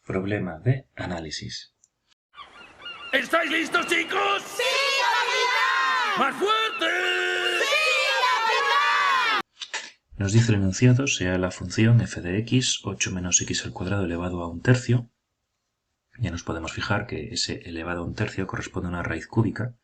Problema de análisis. ¿Estáis listos, chicos? ¡Sí, capitán! ¡Más fuerte! ¡Sí, capitán! Nos dice el enunciado sea la función f de x 8 menos x al cuadrado elevado a un tercio. Ya nos podemos fijar que ese elevado a un tercio corresponde a una raíz cúbica.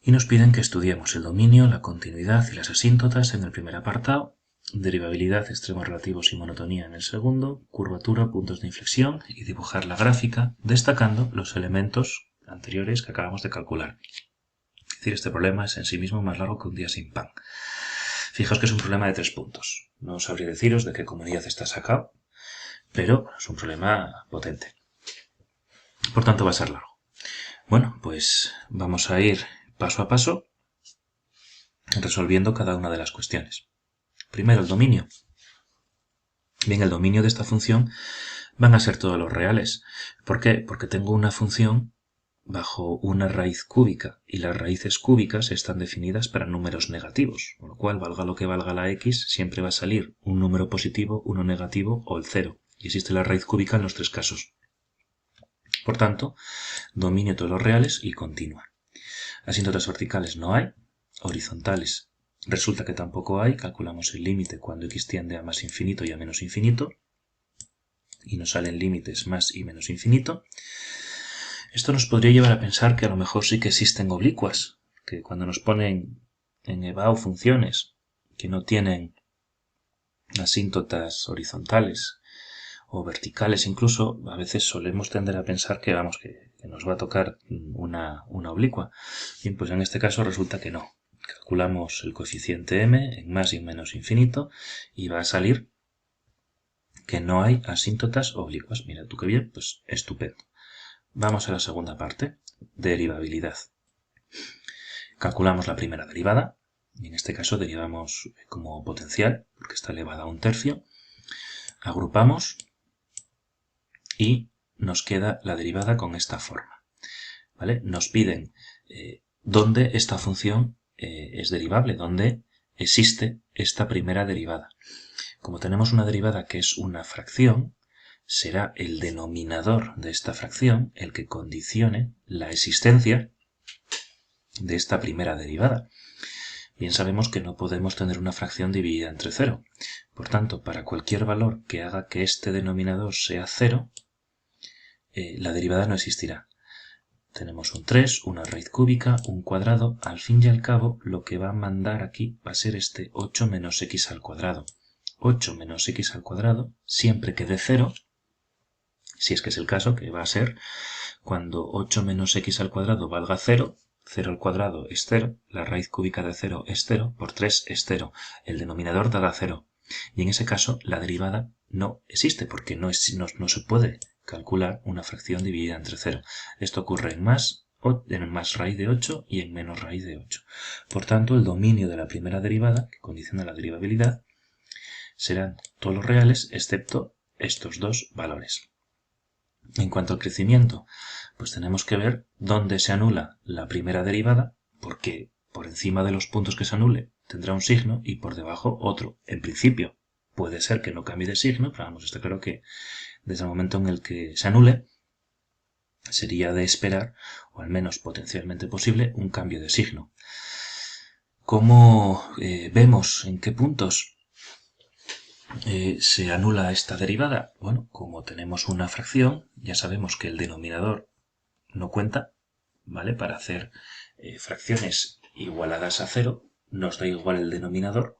Y nos piden que estudiemos el dominio, la continuidad y las asíntotas en el primer apartado, derivabilidad, extremos relativos y monotonía en el segundo, curvatura, puntos de inflexión y dibujar la gráfica destacando los elementos anteriores que acabamos de calcular. Es decir, este problema es en sí mismo más largo que un día sin pan. Fijaos que es un problema de 3 puntos. No sabría deciros de qué comunidad está sacado, pero es un problema potente. Por tanto, va a ser largo. Bueno, pues vamos a ir paso a paso resolviendo cada una de las cuestiones. Primero, el dominio. Bien, el dominio de esta función van a ser todos los reales. ¿Por qué? Porque tengo una función bajo una raíz cúbica y las raíces cúbicas están definidas para números negativos, con lo cual, valga lo que valga la x, siempre va a salir un número positivo, uno negativo o el cero. Y existe la raíz cúbica en los tres casos. Por tanto, dominio de todos los reales y continua. Asíntotas verticales no hay, horizontales resulta que tampoco hay, calculamos el límite cuando x tiende a más infinito y a menos infinito, y nos salen límites más y menos infinito. Esto nos podría llevar a pensar que a lo mejor sí que existen oblicuas, que cuando nos ponen en EVAO funciones que no tienen asíntotas horizontales o verticales incluso, a veces solemos tender a pensar que nos va a tocar una oblicua. Bien, pues en este caso resulta que no. Calculamos el coeficiente m en más y en menos infinito y va a salir que no hay asíntotas oblicuas. Mira tú qué bien, pues estupendo. Vamos a la segunda parte, derivabilidad. Calculamos la primera derivada, y en este caso derivamos como potencial, porque está elevada a un tercio. Agrupamos y nos queda la derivada con esta forma. ¿Vale? Nos piden dónde esta función es derivable, dónde existe esta primera derivada. Como tenemos una derivada que es una fracción, será el denominador de esta fracción el que condicione la existencia de esta primera derivada. Bien sabemos que no podemos tener una fracción dividida entre 0. Por tanto, para cualquier valor que haga que este denominador sea 0, la derivada no existirá. Tenemos un 3, una raíz cúbica, un cuadrado. Al fin y al cabo, lo que va a mandar aquí va a ser este 8 menos x al cuadrado. 8 menos x al cuadrado, siempre que dé 0, si es que es el caso, que va a ser cuando 8 menos x al cuadrado valga 0, 0 al cuadrado es 0, la raíz cúbica de 0 es 0, por 3 es 0, el denominador dará 0. Y en ese caso la derivada no existe porque no se puede calcular una fracción dividida entre 0. Esto ocurre en más raíz de 8 y en menos raíz de 8. Por tanto, el dominio de la primera derivada, que condiciona la derivabilidad, serán todos los reales excepto estos dos valores. En cuanto al crecimiento, pues tenemos que ver dónde se anula la primera derivada, porque por encima de los puntos que se anule tendrá un signo y por debajo otro. En principio puede ser que no cambie de signo, pero vamos, está claro que desde el momento en el que se anule sería de esperar, o al menos potencialmente posible, un cambio de signo. ¿Cómo vemos en qué puntos se anula esta derivada? Bueno, como tenemos una fracción, ya sabemos que el denominador no cuenta, ¿vale? Para hacer fracciones igualadas a 0, nos da igual el denominador,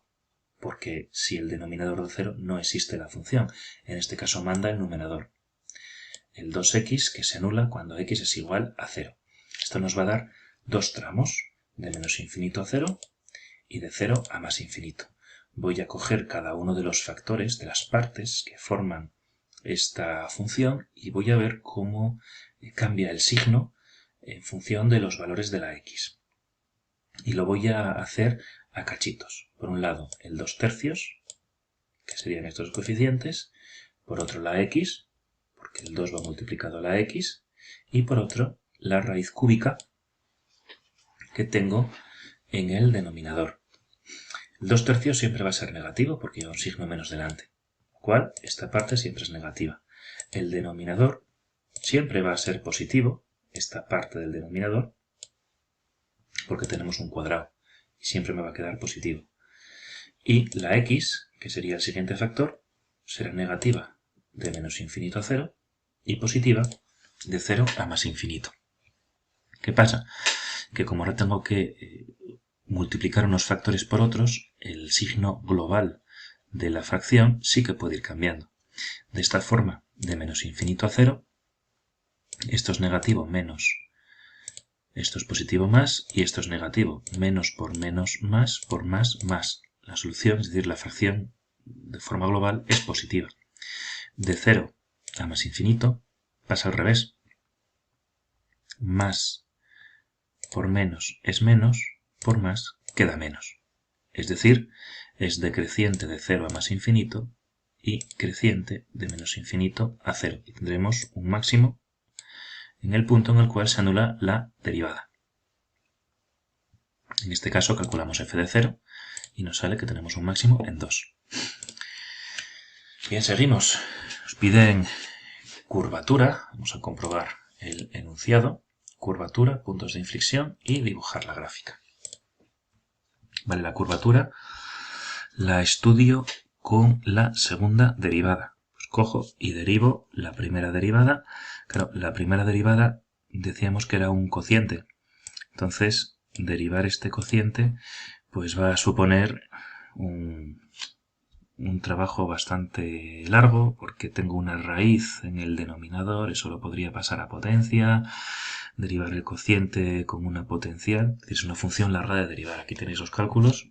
porque si el denominador de 0 no existe la función. En este caso manda el numerador. El 2x que se anula cuando x es igual a 0. Esto nos va a dar dos tramos, de menos infinito a 0 y de 0 a más infinito. Voy a coger cada uno de los factores, de las partes que forman esta función y voy a ver cómo cambia el signo en función de los valores de la x. Y lo voy a hacer a cachitos. Por un lado, el 2 tercios, que serían estos coeficientes. Por otro, la x, porque el 2 va multiplicado a la x. Y por otro, la raíz cúbica que tengo en el denominador. El 2 tercios siempre va a ser negativo porque lleva un signo menos delante. cual esta parte siempre es negativa. El denominador siempre va a ser positivo, esta parte del denominador, porque tenemos un cuadrado y siempre me va a quedar positivo. Y la x, que sería el siguiente factor, será negativa de menos infinito a 0 y positiva de 0 a más infinito. ¿Qué pasa? Que como ahora tengo que multiplicar unos factores por otros, el signo global de la fracción sí que puede ir cambiando. De esta forma, de menos infinito a 0, esto es negativo menos, esto es positivo más, y esto es negativo menos por menos más por más más. La solución, es decir, la fracción de forma global, es positiva. De 0 a más infinito pasa al revés. Más por menos es menos, por más queda menos. Es decir, es decreciente de 0 a más infinito y creciente de menos infinito a 0. Y tendremos un máximo en el punto en el cual se anula la derivada. En este caso calculamos f de 0 y nos sale que tenemos un máximo en 2. Bien, seguimos. Nos piden curvatura. Vamos a comprobar el enunciado. Curvatura, puntos de inflexión y dibujar la gráfica. Vale, la curvatura la estudio con la segunda derivada. Pues cojo y derivo la primera derivada. Claro, la primera derivada decíamos que era un cociente. Entonces, derivar este cociente pues va a suponer un trabajo bastante largo, porque tengo una raíz en el denominador, eso lo podría pasar a potencia, derivar el cociente con una potencial, es una función larga de derivar. Aquí tenéis los cálculos,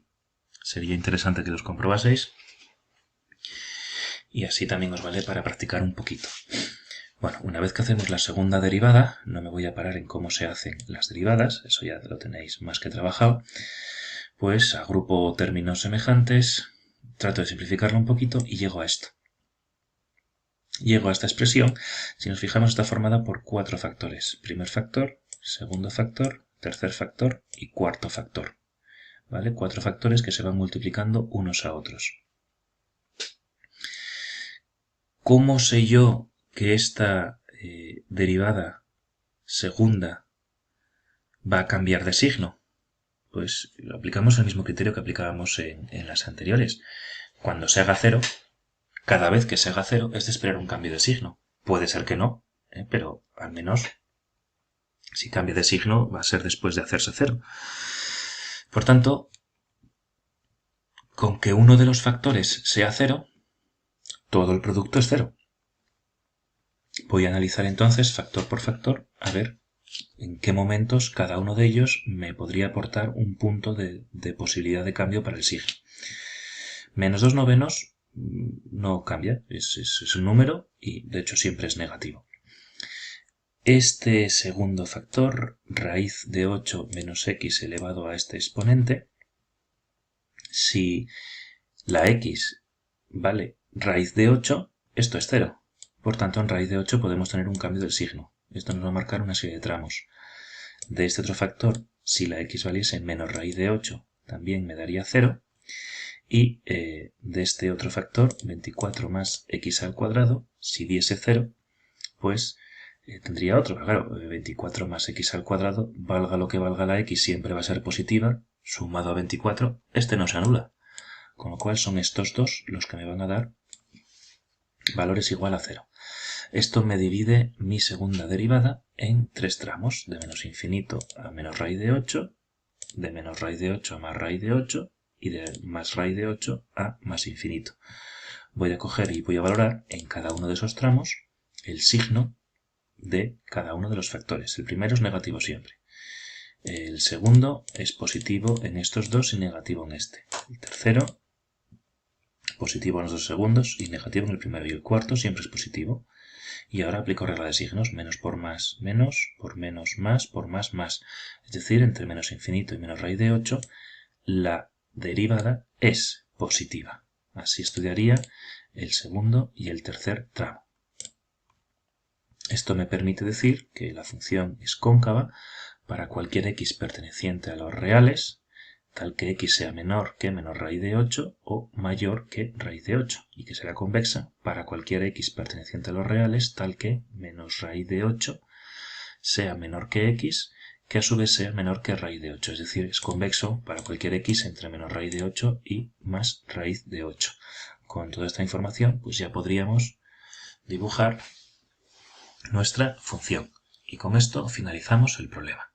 sería interesante que los comprobaseis, y así también os vale para practicar un poquito. Bueno, una vez que hacemos la segunda derivada, no me voy a parar en cómo se hacen las derivadas, eso ya lo tenéis más que trabajado, pues agrupo términos semejantes, trato de simplificarlo un poquito y llego a esto. Llego a esta expresión. Si nos fijamos, está formada por 4 factores. Primer factor, segundo factor, tercer factor y cuarto factor. ¿Vale? 4 factores que se van multiplicando unos a otros. ¿Cómo sé yo que esta derivada segunda va a cambiar de signo? Pues aplicamos el mismo criterio que aplicábamos en las anteriores. Cuando se haga 0, cada vez que se haga 0 es de esperar un cambio de signo. Puede ser que no, pero al menos si cambia de signo va a ser después de hacerse 0. Por tanto, con que uno de los factores sea 0, todo el producto es 0. Voy a analizar entonces factor por factor a ver en qué momentos cada uno de ellos me podría aportar un punto de posibilidad de cambio para el signo. Menos 2/9 no cambia, es un número y de hecho siempre es negativo. Este segundo factor, raíz de 8 menos x elevado a este exponente, si la x vale raíz de 8, esto es 0. Por tanto, en raíz de 8 podemos tener un cambio del signo. Esto nos va a marcar una serie de tramos. De este otro factor, si la x valiese menos raíz de 8, también me daría 0. Y de este otro factor, 24 más x al cuadrado, si diese 0, pues tendría otro. Pero claro, 24 más x al cuadrado, valga lo que valga la x, siempre va a ser positiva. Sumado a 24, este no se anula. Con lo cual son estos dos los que me van a dar valores igual a 0. Esto me divide mi segunda derivada en 3 tramos, de menos infinito a menos raíz de 8, de menos raíz de 8 a más raíz de 8 y de más raíz de 8 a más infinito. Voy a coger y voy a valorar en cada uno de esos tramos el signo de cada uno de los factores. El primero es negativo siempre. El segundo es positivo en estos dos y negativo en este. El tercero, positivo en los dos segundos y negativo en el primero. Y el cuarto siempre es positivo. Y ahora aplico regla de signos, menos por más, menos, por menos, más, por más, más. Es decir, entre menos infinito y menos raíz de 8, la derivada es positiva. Así estudiaría el segundo y el tercer tramo. Esto me permite decir que la función es cóncava para cualquier x perteneciente a los reales, tal que x sea menor que menos raíz de 8 o mayor que raíz de 8, y que será convexa para cualquier x perteneciente a los reales tal que menos raíz de 8 sea menor que x, que a su vez sea menor que raíz de 8, es decir, es convexo para cualquier x entre menos raíz de 8 y más raíz de 8. Con toda esta información, pues ya podríamos dibujar nuestra función. Y con esto finalizamos el problema.